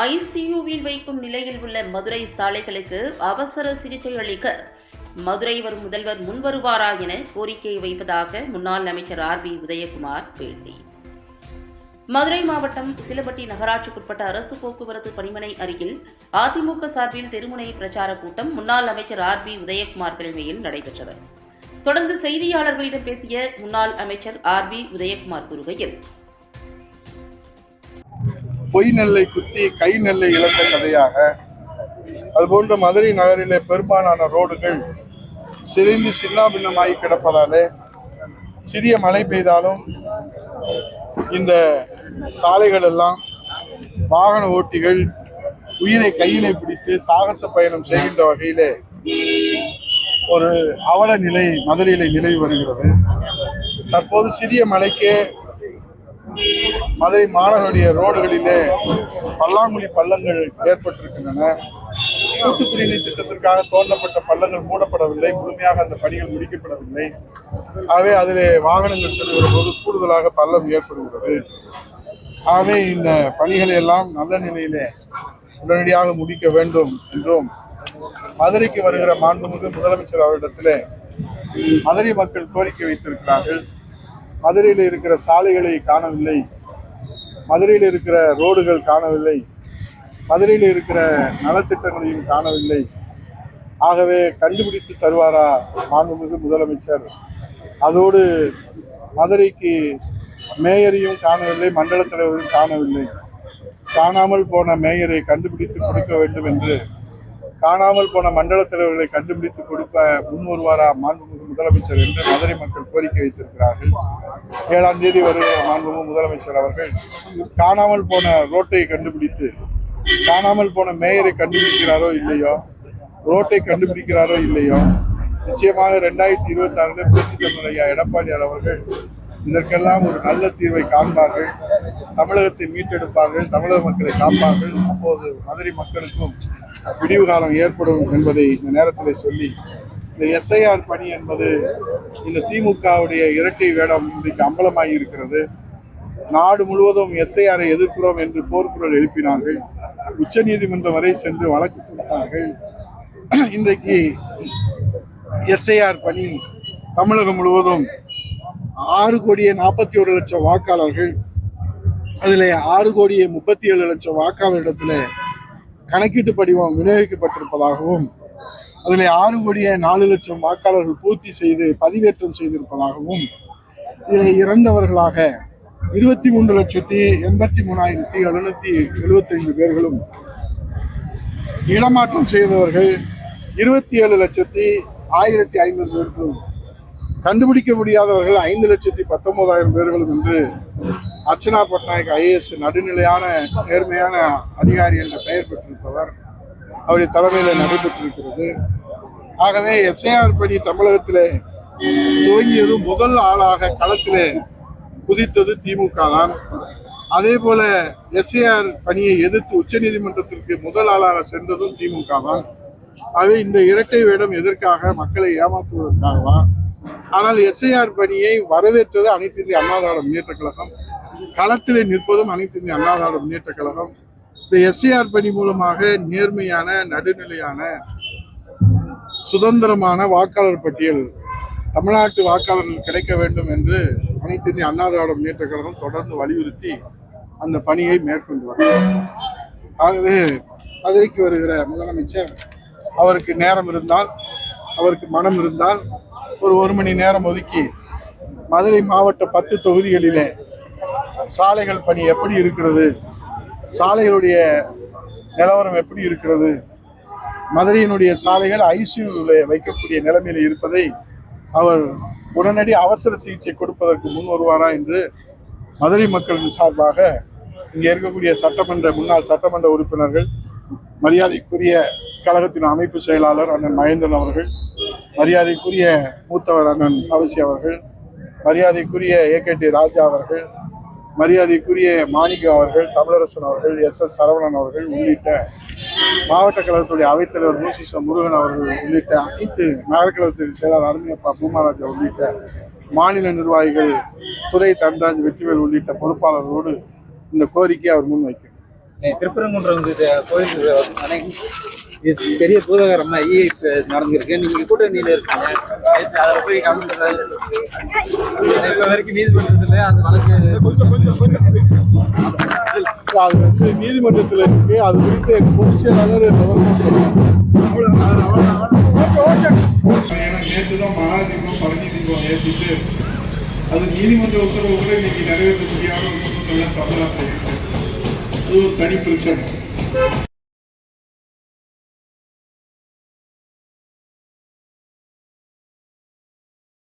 ஐசியூவில் வைக்கும் நிலையில் உள்ள மதுரை சாலைகளுக்கு அவசர சிகிச்சை அளிக்க மதுரை வரும் முதல்வர் முன்வருவாரா என கோரிக்கை வைப்பதாக முன்னாள் அமைச்சர் ஆர் பி உதயகுமார் பேட்டி. மதுரை மாவட்டம் சிலம்பட்டி நகராட்சிக்குட்பட்ட அரசு போக்குவரத்து பணிமனை அருகில் அதிமுக சார்பில் தெருமுனை பிரச்சார கூட்டம் முன்னாள் அமைச்சர் ஆர் பி உதயகுமார் தலைமையில் நடைபெற்றது. தொடர்ந்து செய்தியாளர்களிடம் பேசிய முன்னாள் அமைச்சர் ஆர் பி உதயகுமார் கூறுகையில், பொய் நெல்லை குத்தி கை நெல்லை இழந்த கதையாக அதுபோன்ற மதுரை நகரிலே பெரும்பாலான ரோடுகள் சிதைந்து சின்னாபின்னமாகி கிடப்பதாலே சிறிய மழை பெய்தாலும் இந்த சாலைகள் எல்லாம் வாகன ஓட்டிகள் உயிரை கையிலே பிடித்து சாகச பயணம் செய்கின்ற வகையிலே ஒரு அவல நிலை மதுரையிலே நிலவி வருகிறது. தற்போது சிறிய மழைக்கே மதுரை மாநகருடைய ரோடுகளிலே பல்லாங்குழி பள்ளங்கள் ஏற்பட்டிருக்கின்றன. கூட்டு குடிநீர் திட்டத்திற்காக தோண்டப்பட்ட பள்ளங்கள் மூடப்படவில்லை, முழுமையாக அந்த பணிகள் முடிக்கப்படவில்லை. ஆகவே அதிலே வாகனங்கள் செல்கிற போது கூடுதலாக பள்ளம் ஏற்படுகிறது. ஆகவே இந்த பணிகளை எல்லாம் நல்ல நிலையிலே உடனடியாக முடிக்க வேண்டும் என்றும் மதுரைக்கு வருகிற மாண்புமிகு முதலமைச்சர் அவரிடத்திலே மதுரை மக்கள் கோரிக்கை வைத்திருக்கிறார்கள். மதுரையில் இருக்கிற சாலைகளை காணவில்லை, மதுரையில் இருக்கிற ரோடுகள் காணவில்லை, மதுரையில் இருக்கிற நலத்திட்டங்களையும் காணவில்லை. ஆகவே கண்டுபிடித்து தருவாரா மாண்புமிகு முதலமைச்சர்? அதோடு மதுரைக்கு மேயரையும் காணவில்லை, மண்டல தலைவரையும் காணவில்லை. காணாமல் போன மேயரை கண்டுபிடித்து கொடுக்க வேண்டும் என்று, காணாமல் போன மண்டல தலைவர்களை கண்டுபிடித்து கொடுக்க முன்வருவாரா மாண்புமிகு முதலமைச்சர் என்று மதுரை மக்கள் கோரிக்கை வைத்திருக்கிறார்கள். 7ஆம் தேதி வருகிற மாண்புமிகு முதலமைச்சர் அவர்கள் காணாமல் போன ரோட்டை கண்டுபிடித்து, காணாமல் போன மேயரை கண்டுபிடிக்கிறாரோ இல்லையோ, ரோட்டை கண்டுபிடிக்கிறாரோ இல்லையோ, நிச்சயமாக 2026 புரட்சி தமிழர் ஐயா எடப்பாடியார் அவர்கள் இதற்கெல்லாம் ஒரு நல்ல தீர்வை காண்பார்கள், தமிழகத்தை மீட்டெடுப்பார்கள், தமிழக மக்களை காப்பார்கள். அப்போது மதுரை மக்களுக்கும் விடிவு காலம் ஏற்படும் என்பதை இந்த நேரத்தில் சொல்லி, இந்த எஸ்ஐஆர் பணி என்பது இந்த திமுகவுடைய இரட்டை வேடம் இன்றைக்கு அம்பலமாகி இருக்கிறது. நாடு முழுவதும் எஸ்ஐஆரை எதிர்க்கிறோம் என்று போர்க்குரல் எழுப்பினார்கள். உச்ச நீதிமன்றம் வரை சென்று வழக்கு கொடுத்தார்கள். இன்றைக்கு எஸ்ஐஆர் பணி தமிழகம் முழுவதும் 6,41,00,000 வாக்காளர்கள், அதில் 6,37,00,000 வாக்காளரிடத்தில் கணக்கீட்டு படிவம் விநியோகிக்கப்பட்டிருப்பதாகவும், அதில் 6,04,00,000 வாக்காளர்கள் பூர்த்தி செய்து பதிவேற்றம் செய்திருப்பதாகவும், இதில் இறந்தவர்களாக 23,83,775 பேர்களும், இடமாற்றம் செய்தவர்கள் 27,01,050 பேர்களும், கண்டுபிடிக்க முடியாதவர்கள் 5,19,000 பேர்களும் என்று அர்ச்சனா பட்நாயக் IAS நடுநிலையான நேர்மையான அதிகாரி என்ற பெயர் பெற்றிருப்பவர் அவருடைய தலைமையில் நடைபெற்றிருக்கிறது. ஆகவே எஸ்ஐஆர் பணி தமிழகத்திலே துவங்கியது முதல் ஆளாக களத்திலே குதித்தது திமுக தான். அதே போல எஸ்ஐஆர் பணியை எதிர்த்து உச்ச நீதிமன்றத்திற்கு முதல் ஆளாக சென்றதும் திமுக தான். ஆகவே இந்த இரட்டை வேடம் எதற்காக? மக்களை ஏமாற்றுவதற்காகவா? ஆனால் எஸ்ஐஆர் பணியை வரவேற்றது அனைத்து இந்திய அண்ணா திராவிட முன்னேற்ற கழகம், களத்திலே நிற்பதும் அனைத்து இந்திய அண்ணா திராவிட முன்னேற்ற கழகம். இந்த எஸ்ஐஆர் பணி மூலமாக நேர்மையான, நடுநிலையான, சுதந்திரமான வாக்காளர் பட்டியல் தமிழ்நாட்டு வாக்காளர்கள் கிடைக்க வேண்டும் என்று அனைத்து இந்திய அண்ணா திராவிட முன்னேற்ற கழகம் தொடர்ந்து வலியுறுத்தி அந்த பணியை மேற்கொண்டு வருகிறார். ஆகவே மதுரைக்கு வருகிற முதலமைச்சர் அவருக்கு நேரம் இருந்தால், அவருக்கு மனம் இருந்தால், ஒரு மணி நேரம் ஒதுக்கி மதுரை மாவட்ட 10 தொகுதிகளிலே சாலைகள் பணி எப்படி இருக்கிறது, சாலைகளுடைய நிலவரம் எப்படி இருக்கிறது, மதுரையினுடைய சாலைகள் ஐசியூவில் வைக்கக்கூடிய நிலைமையில் இருப்பதை அவர் உடனடி அவசர சிகிச்சை கொடுப்பதற்கு முன் வருவாரா என்று மதுரை மக்களின் சார்பாக இங்கே இருக்கக்கூடிய முன்னாள் சட்டமன்ற உறுப்பினர்கள், மரியாதைக்குரிய கழகத்தின் அமைப்பு செயலாளர் அண்ணன் மகேந்திரன் அவர்கள், மரியாதைக்குரிய மூத்தவர் அண்ணன் அவசி அவர்கள், மரியாதைக்குரிய AKT ராஜா அவர்கள், மரியாதைக்குரிய மாணிக்கம் அவர்கள், தமிழரசன் அவர்கள், SS சரவணன் அவர்கள் உள்ளிட்ட மாவட்ட கழகத்துடைய அவைத்தலைவர் மூசிச முருகன் அவர்கள் உள்ளிட்ட அனைத்து நகர கழகத்தின் செயலாளர் அருமையப்பா பூமாராஜா உள்ளிட்ட மாநில நிர்வாகிகள், துறை தன்ராஜ், வெற்றிவேல் உள்ளிட்ட பொறுப்பாளர்களோடு இந்த கோரிக்கையை அவர் முன்வைக்கிறார். திருப்பரங்குன்றம் கோயில் இது பெரிய பூதகரமாகி நடந்திருக்கு. நீங்க கூட்டணியில இருக்கீங்க, அதில் போய் கலந்துக்கிறது இப்போ வரைக்கும் நீதிமன்றத்தில் அந்த வழக்கு அது வந்து நீதிமன்றத்தில் இருக்கு. அது குறித்து எங்கள் பொதுச் செயலாளர் நேற்று தான் மகா தீபம் பழனி தீபம் ஏற்றிட்டு அது நீதிமன்ற உத்தரவு கூட இன்னைக்கு நிறைவேற்ற முடியாத ஒரு சூழ்நிலை தமிழ்நாட்டில் இருக்கு. அது ஒரு தனி பிரச்சனை.